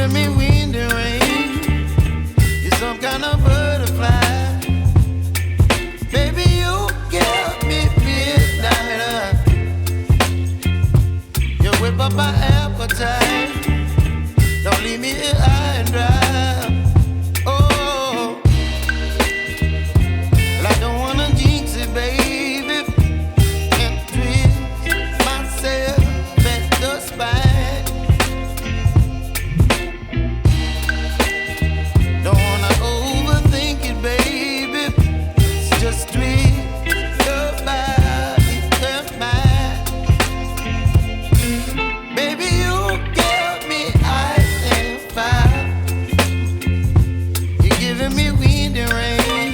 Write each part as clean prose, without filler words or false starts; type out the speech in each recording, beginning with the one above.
giving me wind and rain. You're some kind of butterfly. Baby, you give me midnight. You whip up my appetite. Don't leave me here high and dry. Oh, well, I don't wanna jinx it, baby, and twist myself at the spine. Don't wanna overthink it, baby. It's just twist your body and mine. Baby, you give me ice and fire. You're giving me wind and rain.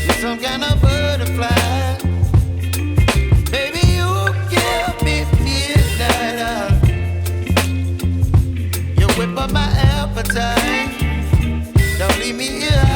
You're some kind of butterfly. Baby, you give me midnight. You whip up my appetite. Don't leave me here